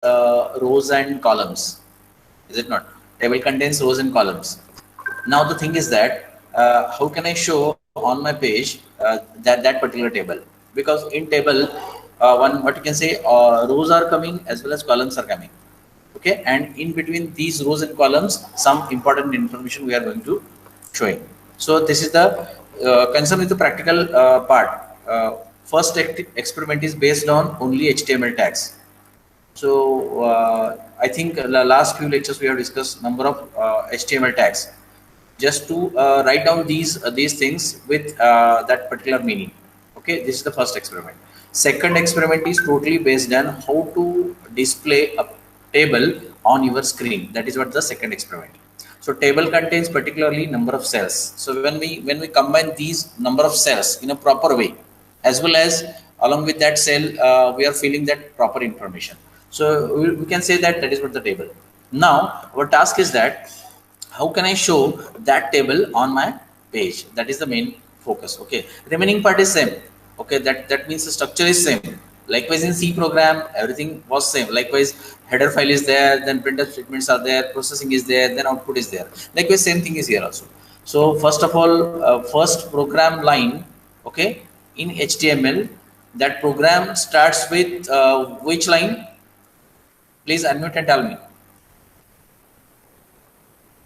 rows and columns, is it not? Table contains rows and columns. Now the thing is that how can I show on my page that particular table? Because in table, one what you can say, rows are coming as well as columns are coming. Okay, and in between these rows and columns, some important information we are going to showing. So this is the concern with the practical part. First experiment is based on only HTML tags. So I think the last few lectures we have discussed number of HTML tags, just to write down these things with that particular meaning. Okay, this is the first experiment. Second experiment is totally based on how to display a table on your screen. That is what the second experiment. So table contains particularly number of cells. So when we combine these number of cells in a proper way, as well as along with that cell, we are filling that proper information. So we can say that is what the table. Now our task is that how can I show that table on my page? That is the main focus. Okay, remaining part is same. Okay, that means the structure is same. Likewise in C program, everything was same. Likewise header file is there, then printf statements are there, processing is there, then output is there. Likewise same thing is here also. So first of all, first program line, okay, in HTML, that program starts with which line? Please unmute and tell me.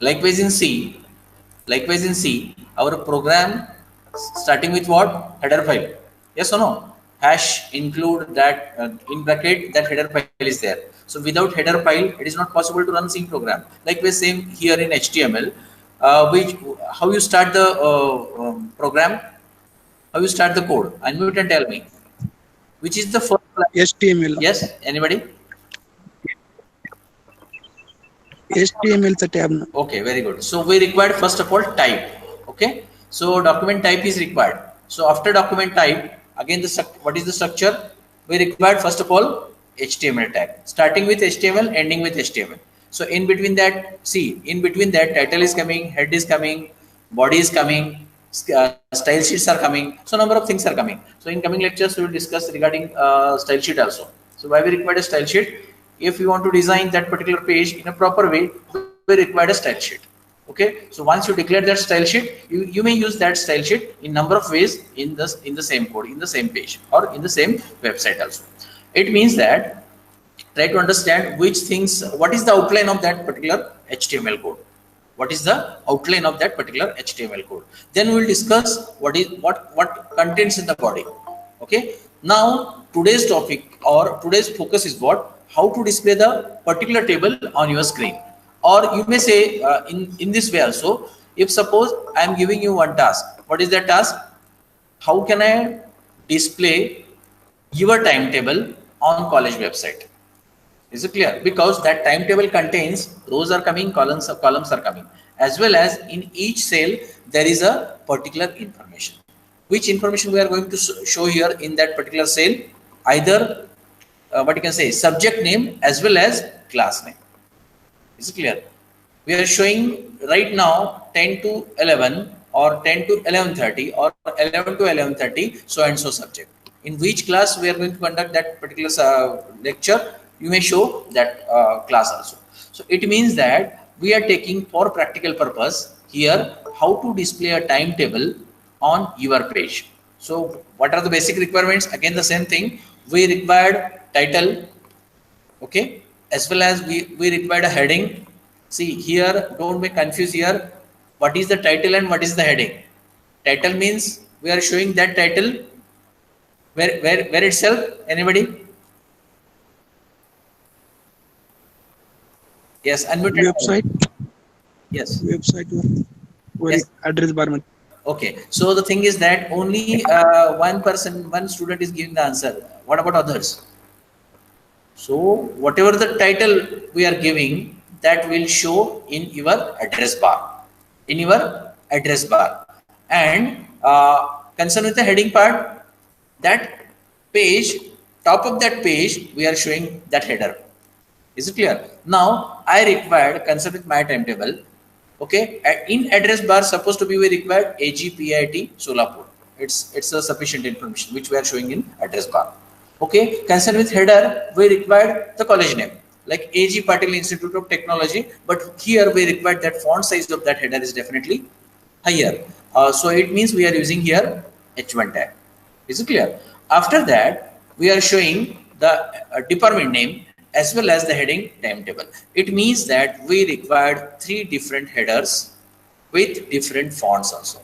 Likewise in C, our program starting with what? Header file. Yes or no? Hash include that in bracket, that header file is there. So without header file, it is not possible to run C program. Likewise same here in HTML. How you start the program? How you start the code? Unmute and tell me. Which is the first? HTML. Yes. Anybody? HTML the tab. Okay, very good. So we required first of all type. Okay, so document type is required. So after document type, again what is the structure? We required first of all HTML tag, starting with HTML, ending with HTML. So in between that, see, in between that, title is coming, head is coming, body is coming, style sheets are coming. So number of things are coming. So in coming lectures we will discuss regarding style sheet also. So why we required a style sheet? If you want to design that particular page in a proper way, we require a style sheet. Okay, so once you declare that style sheet, you may use that style sheet in number of ways in the same code, in the same page, or in the same website also. It means that try to understand which things, what is the outline of that particular HTML code. What is the outline of that particular HTML code? Then we will discuss what contents in the body. Okay. Now today's topic or today's focus is what? How to display the particular table on your screen. Or you may say in this way also, if suppose I am giving you one task. What is that task? How can I display your timetable on college website? Is it clear? Because that timetable contains rows are coming, columns are coming, as well as in each cell there is a particular information. Which information we are going to show here in that particular cell? Either what you can say, subject name as well as class name. Is it clear? We are showing right now 10 to 11 or 10 to 11:30 or 11 to 11:30 so and so subject. In which class we are going to conduct that particular lecture, you may show that class also. So it means that we are taking for practical purpose here how to display a timetable on your page. So what are the basic requirements? Again the same thing. We required title, okay, as well as we required a heading. See here, don't be confused here. What is the title and what is the heading? Title means we are showing that title where itself. Anybody? Yes, unmute. Website. Yes. Website. Yes. Address bar. Okay. So the thing is that only one student is giving the answer. What about others? So whatever the title we are giving, that will show in your address bar. In your address bar. And concerned with the heading part, that page, top of that page, we are showing that header. Is it clear? Now I required, concerned with my timetable, okay, in address bar supposed to be we required AGPIT Solapur. It's a sufficient information which we are showing in address bar. Okay, concerned with header, we required the college name. like AG Patil Institute of Technology, but here we require that font size of that header is definitely higher. So it means we are using here H1 tag. Is it clear? After that, we are showing the department name as well as the heading timetable. It means that we required 3 different headers with different fonts also.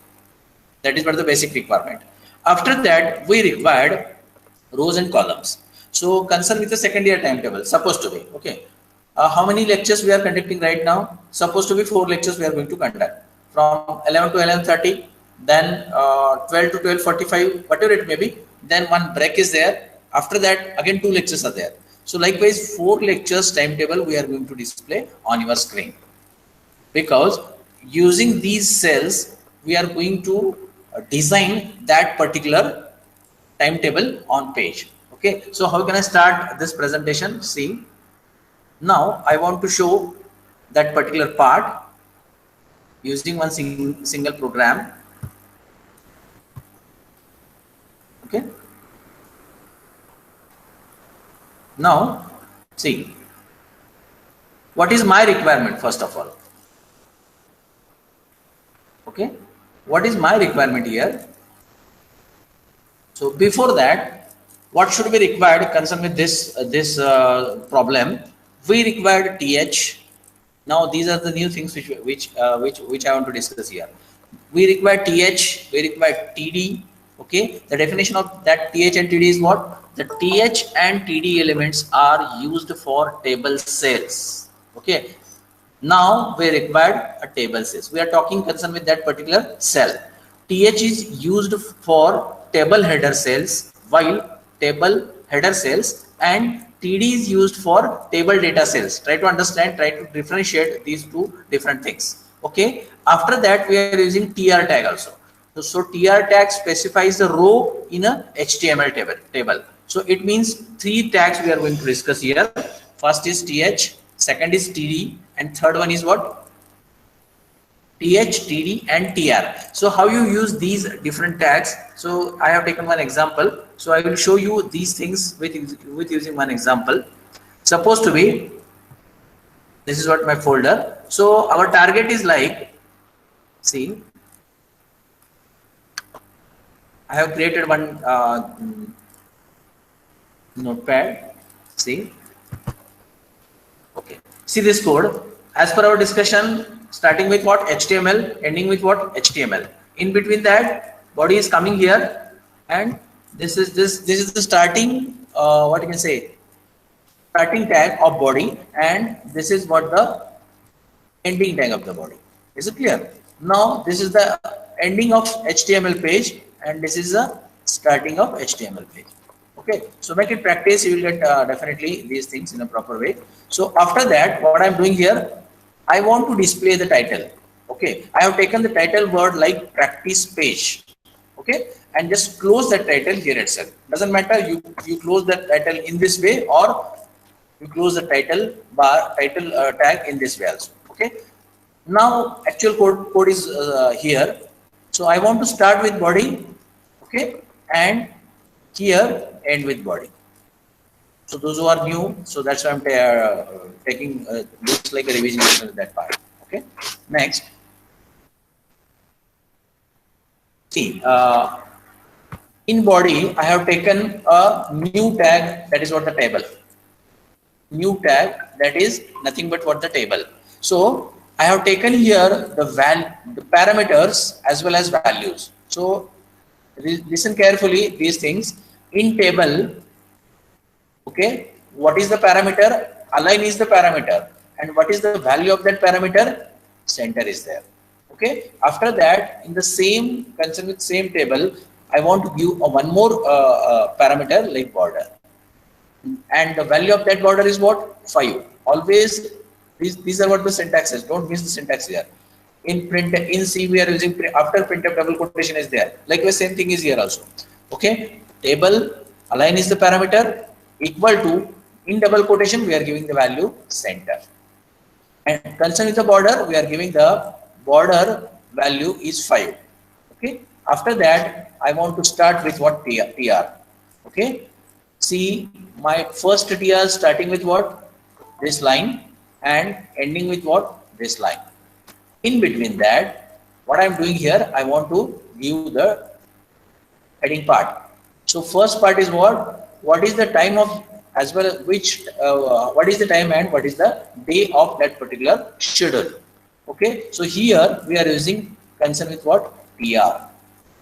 That is what the basic requirement. After that, we required rows and columns. So concern with the second year timetable, supposed to be, okay. How many lectures we are conducting right now? Supposed to be 4 lectures we are going to conduct. From 11 to 11:30, then 12 to 12:45, whatever it may be. Then one break is there. After that, again 2 lectures are there. So likewise, 4 lectures timetable we are going to display on your screen. Because using these cells, we are going to design that particular timetable on page. Okay, so how can I start this presentation? See, now I want to show that particular part using one single program. Okay, now see, what is my requirement first of all? Okay, what is my requirement here? So before that, what should be required concerned with this problem? We required TH. Now these are the new things which I want to discuss here. We require TH. We require TD. Okay, the definition of that TH and TD is what? The TH and TD elements are used for table cells. Okay. Now we required a table cells. We are talking concerned with that particular cell. TH is used for table header cells, while table header cells and TD is used for table data cells. Try to understand, try to differentiate these 2 different things. Okay. After that, we are using TR tag also. So TR tag specifies the row in a HTML table. So it means 3 tags we are going to discuss here. First is TH, second is TD, and third one is what? TH, TD, and TR. So how you use these different tags? So I have taken one example. So I will show you these things with using one example. Supposed to be, this is what my folder. So our target is like, see, I have created one notepad. See, okay. See this code. As per our discussion, starting with what? HTML, ending with what? HTML. In between that, body is coming here, and this is the starting. What you can say? Starting tag of body, and this is what the ending tag of the body. Is it clear? Now this is the ending of HTML page, and this is the starting of HTML page. Okay, so make it practice. You will get definitely these things in a proper way. So after that, what I'm doing here, I want to display the title. Okay, I have taken the title word like practice page. Okay, and just close that title here itself. Doesn't matter, you close the title in this way, or you close the title bar tag in this way also. Okay, now actual code is here. So I want to start with body. Okay, and here end with body. So those who are new, so that's why I'm taking this like a revision of that part. Okay, next. See, in body, I have taken a new tag, that is what the table. New tag, that is nothing but what the table. So I have taken here the parameters as well as values. So listen carefully these things. In table, okay, what is the parameter? Align is the parameter, and what is the value of that parameter? Center is there. Okay, after that, in the same concern with same table, I want to give one more parameter like border, and the value of that border is what? 5. Always these are what the syntax is. Don't miss the syntax here. In C we are using after printf double quotation is there. Likewise, same thing is here also. Okay, table align is the parameter, equal to, in double quotation we are giving the value center, and concern with the border we are giving the border value is 5. Okay, after that I want to start with what? TR. Okay, see, my first TR starting with what? this line and ending with what? This line. In between that, what I'm doing here, I want to give the heading part. So first part is what? What is the time of, as well as which, what is the time and what is the day of that particular schedule. Okay, so here we are using concern with what? TR.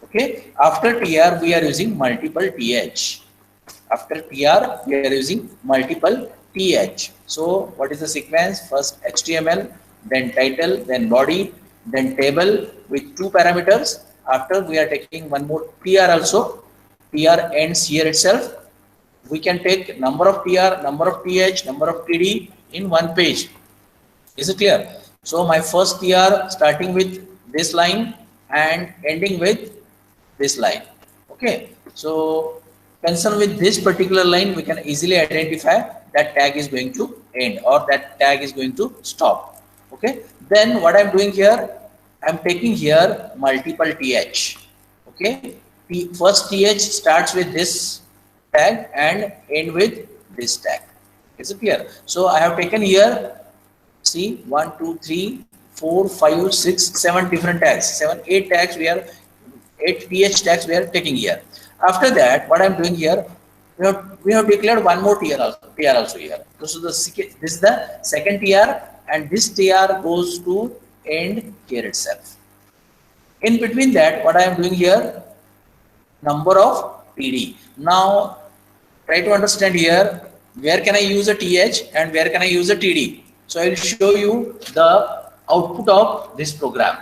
Okay, after TR we are using multiple TH. After TR we are using multiple TH. So what is the sequence? First HTML, then title, then body, then table with 2 parameters. After we are taking one more TR also. TR ends here itself. We can take number of TR, number of TH, number of TD in one page. Is it clear? So my first TR starting with this line and ending with this line. Okay. So concern with this particular line, we can easily identify that tag is going to end or that tag is going to stop. Okay. Then what I'm doing here, I'm taking here multiple TH. Okay. First TH starts with this tag and end with this tag. Is it clear? So I have taken here, see, 1, 2, 3, 4, 5, 6, 7 different tags. 8 tags we are, 8 TH tags we are taking here. After that, what I'm doing here, we have declared one more TR also here. So this is the second TR and this TR goes to end here itself. In between that, what I am doing here, number of TD. Now try to understand here, where can I use a TH and where can I use a TD? So I will show you the output of this program.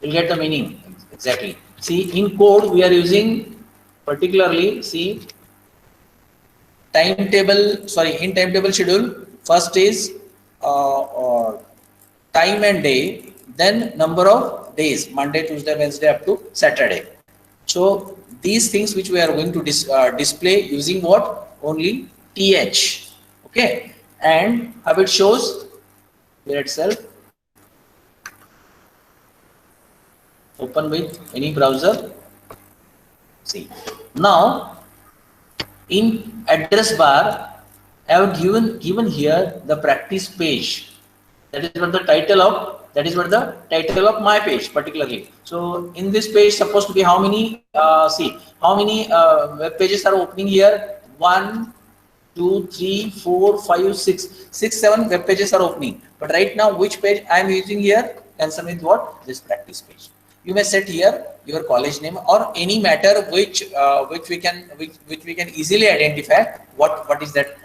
You'll get the meaning exactly. See, in code we are using particularly, see, timetable, sorry, in timetable schedule, first is time and day, then number of days, Monday, Tuesday, Wednesday up to Saturday. So these things which we are going to display using what? Only TH. Okay. And how it shows here itself. Open with any browser. See. Now in address bar, I have given here the practice page. That is what the title of my page particularly. So in this page supposed to be how many how many web pages are opening here? 1, 2, 3, 4, 5, 6, 7 web pages are opening. But right now which page I am using here? Concern with what? This practice page. You may set here your college name or any matter which we can easily identify what is that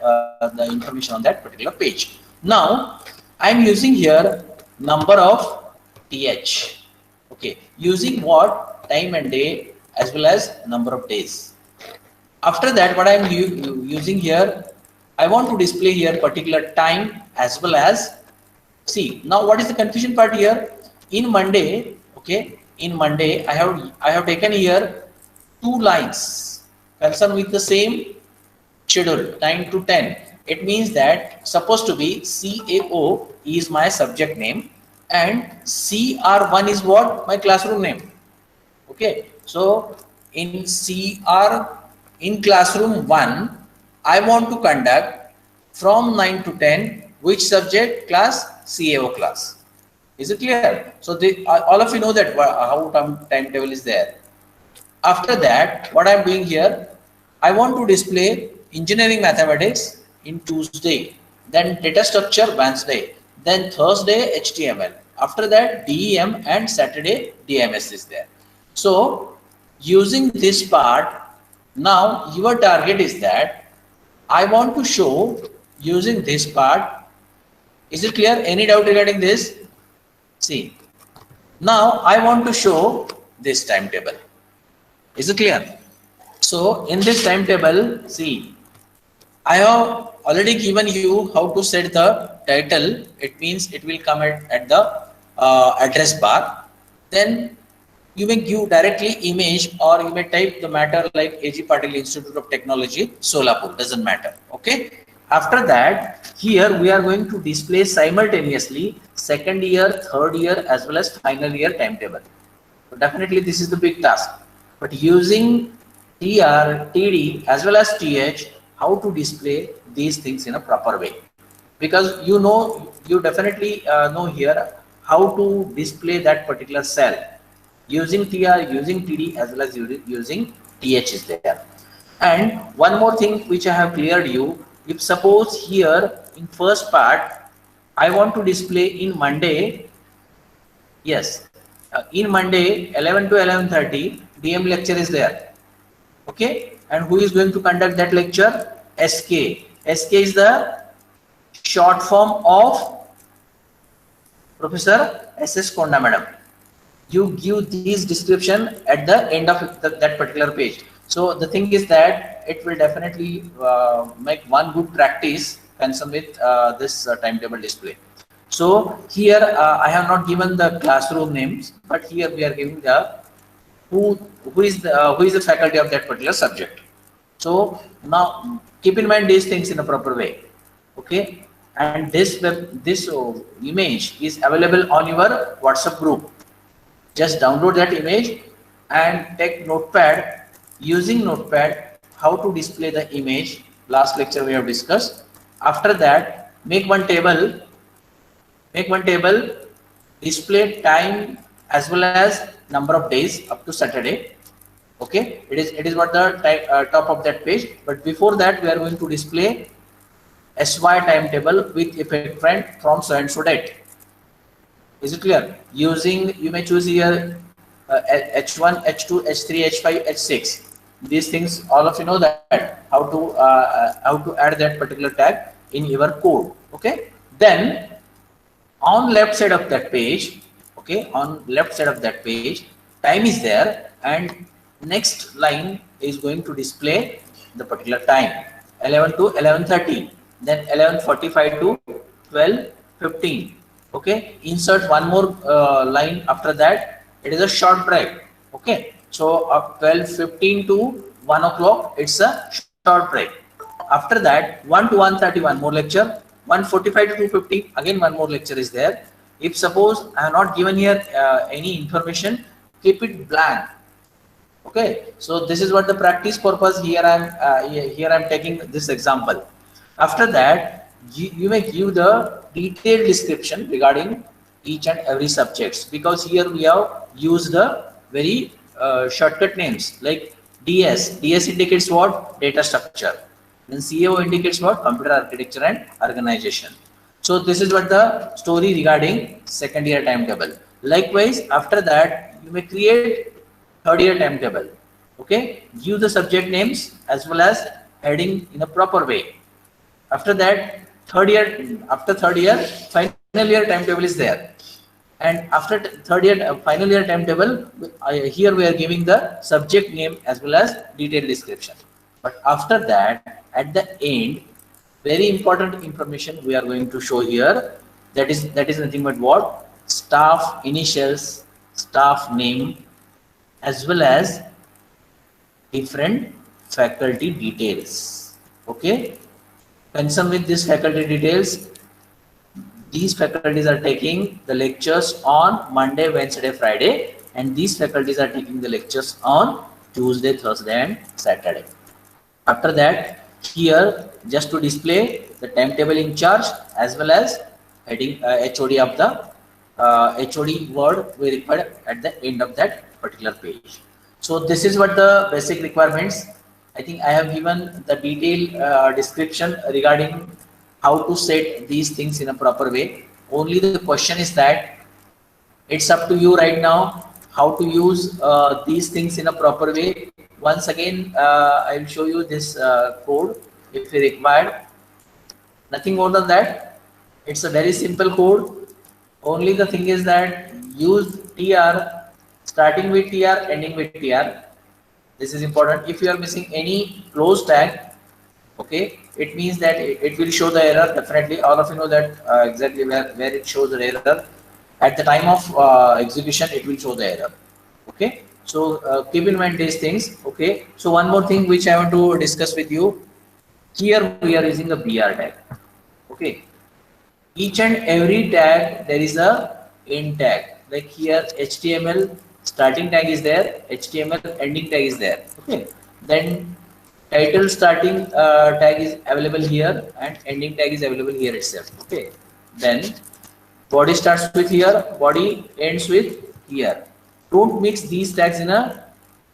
the information on that particular page. Now I am using here number of TH. Okay, using what? Time and day as well as number of days. After that, what I am using here, I want to display here particular time as well as, see, now what is the confusion part here? In Monday, okay, in Monday I have taken here 2 lines concerned with the same schedule, 9 to 10. It means that supposed to be CAO is my subject name and CR1 is what? My classroom name. Okay. So in in classroom 1, I want to conduct from 9 to 10, which subject? Class? CAO class. Is it clear? So all of you know that how timetable is there. After that, what I am doing here, I want to display engineering mathematics in Tuesday, then data structure Wednesday, then Thursday HTML. After that DEM and Saturday DMS is there. So using this part, now your target is that I want to show using this part. Is it clear? Any doubt regarding this? See, now I want to show this timetable. Is it clear? So in this timetable, see, I have already given you how to set the title. It means it will come at the address bar. Then you may give directly image or you may type the matter like A.G. Patil Institute of Technology, Solapur, doesn't matter. Okay. After that, here we are going to display simultaneously second year, third year as well as final year timetable. So definitely this is the big task. But using TR, TD as well as TH, how to display these things in a proper way, because you definitely know here how to display that particular cell using TR, using TD, as well as using TH is there. And one more thing which I have cleared you, if suppose here in first part I want to display in Monday, yes, in Monday 11 to 11:30 DM lecture is there, okay, and who is going to conduct that lecture? SK. SK is the short form of Professor SS Konda madam. You give these description at the end of that particular page. So the thing is that it will definitely make one good practice concerned with this timetable display. So here I have not given the classroom names, but here we are giving the who is the faculty of that particular subject. So now keep in mind these things in a proper way, okay? And this image is available on your WhatsApp group. Just download that image and take notepad. Using notepad, how to display the image, last lecture we have discussed. After that, make one table, display time as well as number of days up to Saturday. Okay, it is what the top of that page. But before that, we are going to display SY timetable with effect from so and so date. Is it clear? Using, you may choose here H1, H2, H3, H5, H6. These things, all of you know that how to add that particular tag in your code. Okay. Then on left side of that page, okay, on left side of that page, time is there, and next line is going to display the particular time, 11 to 11:30, then 11:45 to 12:15. Okay, insert one more line after that. It is a short break. Okay, so of 12:15 to 1 o'clock, it's a short break. After that, 1 to 1:30, one more lecture. 1:45 to 2:50, again one more lecture is there. If suppose I have not given here any information, keep it blank. Okay, so this is what the practice purpose here I'm taking this example. After that, you may give the detailed description regarding each and every subjects, because here we have used the very shortcut names like DS. DS indicates what? Data structure. Then CAO indicates what? Computer architecture and organization. So this is what the story regarding second year timetable. Likewise, after that, you may create third year timetable. Okay, give the subject names as well as heading in a proper way. After that, after third year, final year timetable is there. And after third year, final year timetable, here we are giving the subject name as well as detailed description. But after that, at the end, very important information we are going to show here. That is nothing but what? Staff initials, staff name, as well as different faculty details. Okay, concerned with this faculty details, these faculties are taking the lectures on Monday, Wednesday, Friday, and these faculties are taking the lectures on Tuesday, Thursday, and Saturday. After that, here just to display the timetable in charge as well as heading HOD of the HOD word we require at the end of that particular page. So this is what the basic requirements. I think I have given the detailed description regarding how to set these things in a proper way. Only the question is that it's up to you right now how to use these things in a proper way. Once again, I will show you this code if you required. Nothing more than that. It's a very simple code. Only the thing is that use TR, starting with TR, ending with TR. This is important. If you are missing any close tag, okay, it means that it will show the error. Definitely, all of you know that exactly where it shows the error. At the time of execution, it will show the error. Okay, so keep in mind these things. Okay, so one more thing which I want to discuss with you. Here we are using a BR tag. Okay, each and every tag there is a end tag. Like here, HTML starting tag is there, HTML ending tag is there. Okay, then Title starting tag is available here and ending tag is available here itself. Okay. Then body starts with here, body ends with here. Don't mix these tags in a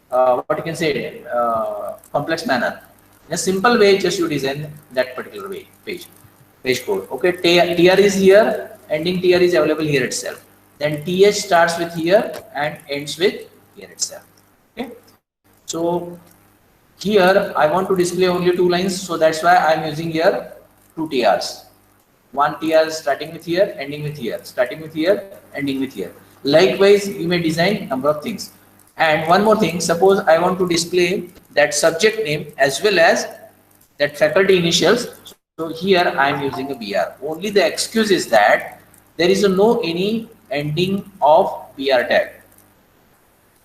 what you can say complex manner. In a simple way, just you design that particular way page code. Okay, tr is here, ending tr is available here itself. Then th starts with here and ends with here itself. Okay, so here I want to display only two lines, so that's why I'm using here two trs. One tr starting with here, ending with here, starting with here, ending with here. Likewise, you may design number of things. And one more thing, suppose I want to display that subject name as well as that faculty initials. So here I am using a BR. Only the excuse is that there is no any ending of BR tag.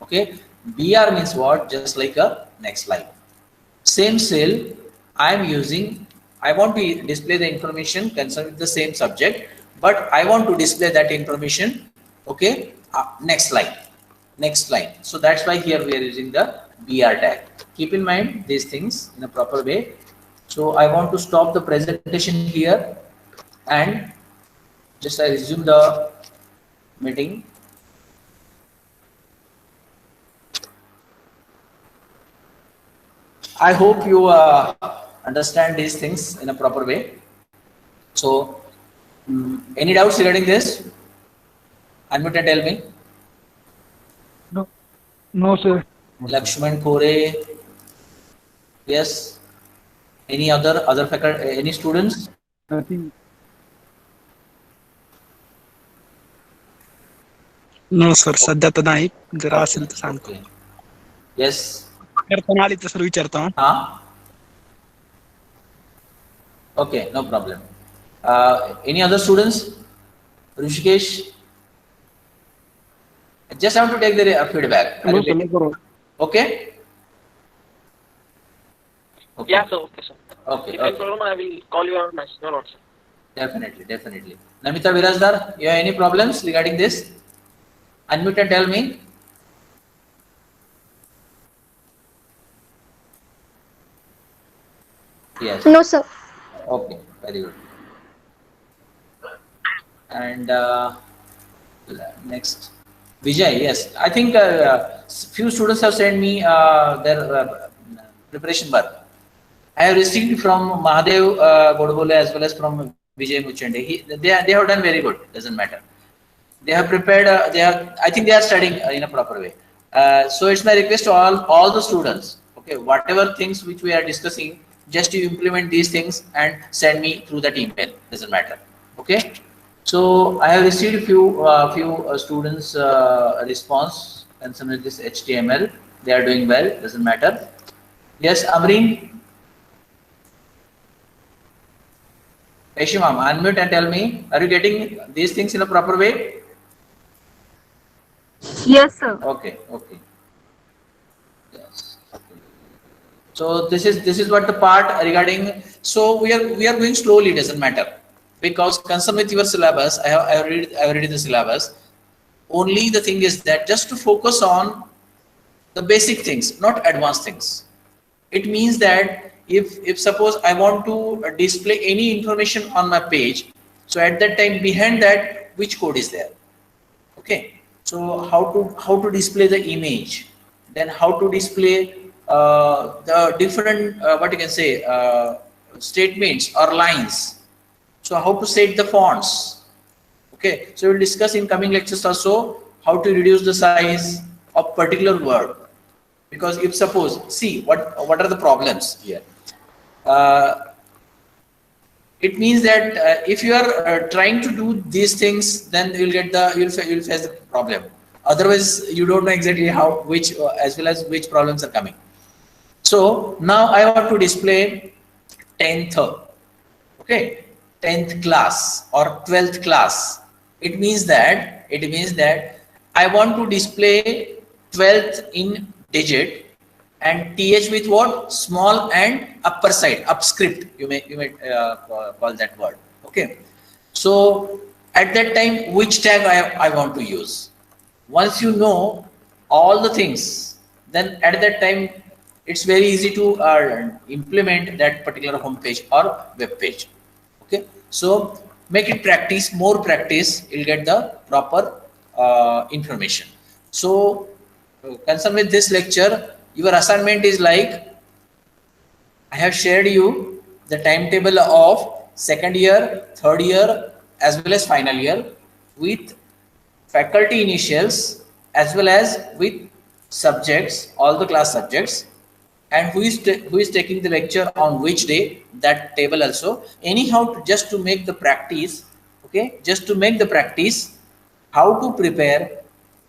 Okay, BR means what? Just like a next line. Same cell I am using. I want to display the information concerning the same subject, but I want to display that information. Okay, next line. So that's why here we are using the BR tag. Keep in mind these things in a proper way. So I want to stop the presentation here and just I resume the meeting. I hope you understand these things in a proper way. So any doubts regarding this? Unmute and tell me. No, sir. Lakshman Kore. Yes. Any other faculty? Any students? Nothing. No sir सध्या तर नाही जर असेल तर सांगतो. Yes. करताना आली तर सर विचारतो. Okay, no problem. Any other students? Rishikesh? I just have to take the feedback. Okay? Okay. Yeah, sir. Okay, sir. Okay. If I problem, I will call you on message. No, sir. Definitely. Namita Virajdar, you have any problems regarding this? Unmute and tell me. Yes. No, sir. Okay, very good. And next, Vijay. Yes, I think few students have sent me their preparation work. I have received from Mahadev Godbole as well as from Vijay Muchende. They have done very good. Doesn't matter. They have prepared. I think they are studying in a proper way. So it's my request to all the students. Okay, whatever things which we are discussing, just you implement these things and send me through that email. Doesn't matter. Okay. So I have received few students response concerning this HTML. They are doing well. Doesn't matter. Yes, Amreen. Eshimam, unmute and tell me, are you getting these things in a proper way? Yes, sir. Okay. Yes. Okay. So this is what the part regarding. So we are going slowly. Doesn't matter, because concerned with your syllabus, I have read the syllabus. Only the thing is that just to focus on the basic things, not advanced things. It means that if suppose I want to display any information on my page, so at that time behind that which code is there? Okay. So how to display the image, then how to display the different what you can say statements or lines. So how to set the fonts. Okay, so we'll discuss in coming lectures also how to reduce the size of particular word, because if suppose see what are the problems here. It means that if you are trying to do these things, then you'll face the problem. Otherwise, you don't know exactly how as well as which problems are coming. So now I want to display 10th, okay, 10th class or 12th class. It means that I want to display 12th in digit and th with what? Small and upper side, upscript. You may call that word. Okay. So at that time, which tag I want to use? Once you know all the things, then at that time it's very easy to implement that particular home page or web page. Okay, so make it practice, more practice, you'll get the proper information. So concerned with this lecture, your assignment is like, I have shared you the timetable of second year, third year, as well as final year with faculty initials as well as with subjects, all the class subjects, and who is taking the lecture on which day, that table also. Anyhow, just to make the practice, okay, just to make the practice how to prepare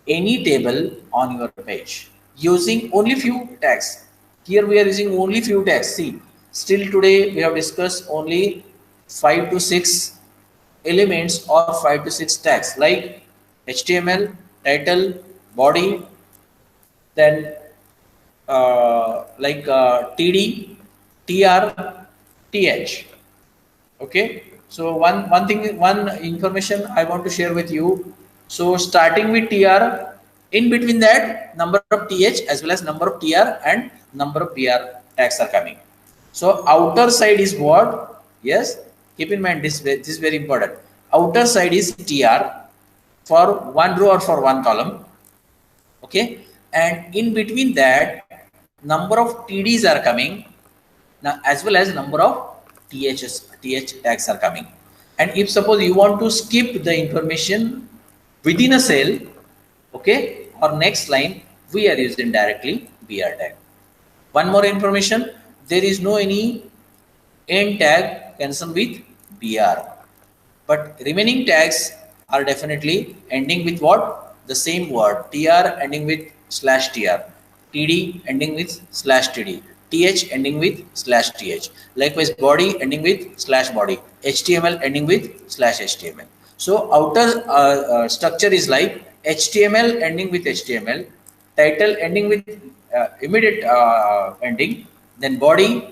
any table on your page using only few tags. Here we are using only few tags. See, still today we have discussed only 5 to 6 elements or 5 to 6 tags like HTML, title, body, then TD, TR, TH. Okay. So one information I want to share with you. So starting with TR, in between that number of TH as well as number of TR and number of PR tags are coming. So outer side is what? Yes. Keep in mind this is very important. Outer side is TR for one row or for one column. Okay. And in between that, number of TDs are coming now, as well as number of TH tags are coming. And if suppose you want to skip the information within a cell, okay, or next line, we are using directly BR tag. One more information, there is no any end tag concerned with BR, but remaining tags are definitely ending with what? The same word. TR ending with /TR, TD ending with /TD, TH ending with /TH. Likewise, body ending with /body, HTML ending with /HTML. So outer structure is like HTML ending with HTML, title ending with immediate ending, then body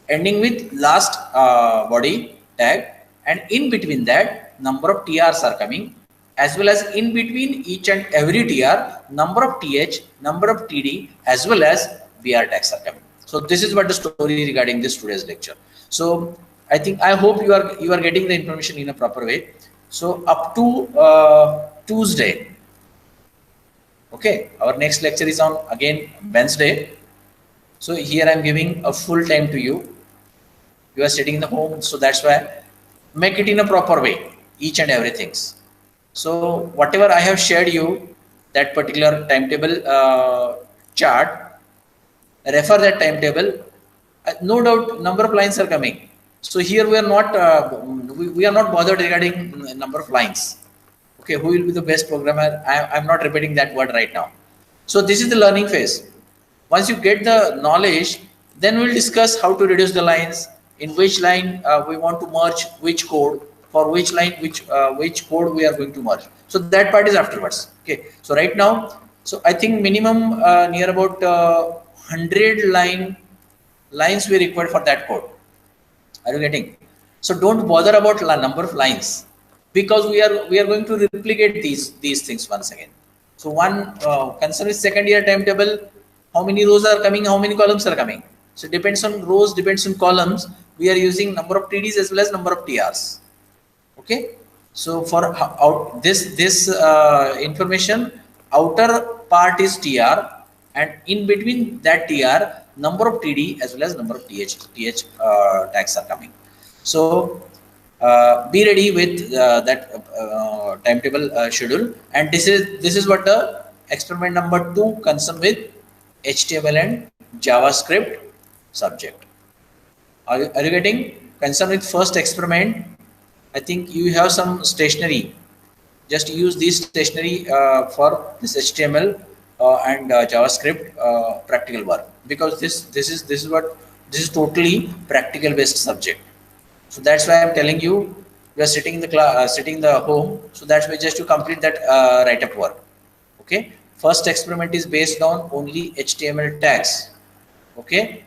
ending with last body tag, and in between that number of TRs are coming, as well as in between each and every TR, number of TH, number of TD, as well as BR tags are coming. So this is what the story regarding this today's lecture. So I hope you are getting the information in a proper way. So up to Tuesday, okay, our next lecture is on again Wednesday. So here I am giving a full time to you. You are sitting in the home, so that's why make it in a proper way, each and everything. So whatever I have shared you, that particular timetable chart, refer that timetable. No doubt number of lines are coming. So here we are not bothered regarding number of lines. Okay, who will be the best programmer? I'm not repeating that word right now. So this is the learning phase. Once you get the knowledge, then we'll discuss how to reduce the lines, in which line we want to merge which code, for which line which code we are going to merge. So that part is afterwards. Okay. So right now, so I think minimum near about 100 lines we require for that code. Are you getting? So don't bother about number of lines, because we are going to replicate these things once again. So one concern is second year timetable. How many rows are coming? How many columns are coming? So depends on rows, depends on columns. We are using number of TDs as well as number of TRs. Okay. So for out this information, outer part is TR, and in between that TR, number of TD as well as number of TH tags are coming. So be ready with that timetable schedule, and this is what the experiment number 2 concern with HTML and JavaScript subject. Are you getting? Concerned with first experiment, I think you have some stationery. Just use this stationery for this HTML and JavaScript practical work, because this is totally practical based subject. So that's why I'm telling you, you are sitting in the class, sitting in the home. So that's why just to complete that write-up work. Okay. First experiment is based on only HTML tags. Okay.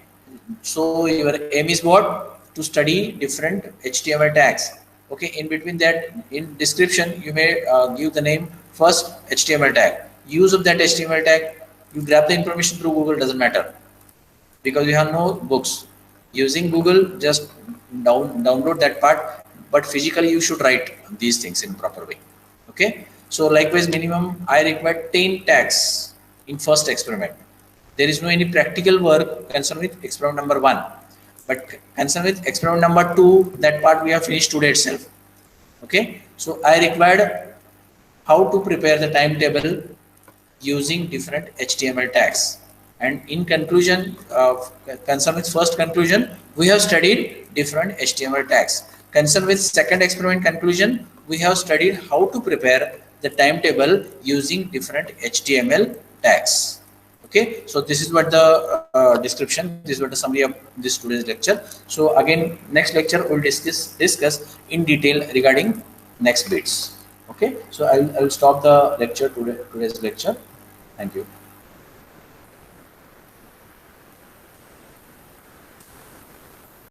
So your aim is what? To study different HTML tags. Okay. In between that, in description, you may give the name first HTML tag. Use of that HTML tag, you grab the information through Google, doesn't matter. because you have no books. Using Google, just download that part, but physically you should write these things in proper way. Okay. So likewise, minimum I require 10 tags in first experiment. There is no any practical work concerned with experiment number 1, but concerned with experiment number 2, that part we have finished today itself. Okay. So I required how to prepare the timetable using different HTML tags. And in conclusion, concerned with first conclusion, we have studied different HTML tags. Concerned with second experiment conclusion, we have studied how to prepare the timetable using different HTML tags. Okay, so this is what the description, this is what the summary of this today's lecture. So again, next lecture we'll discuss in detail regarding next bits. Okay, so I'll stop the lecture today's lecture. Thank you.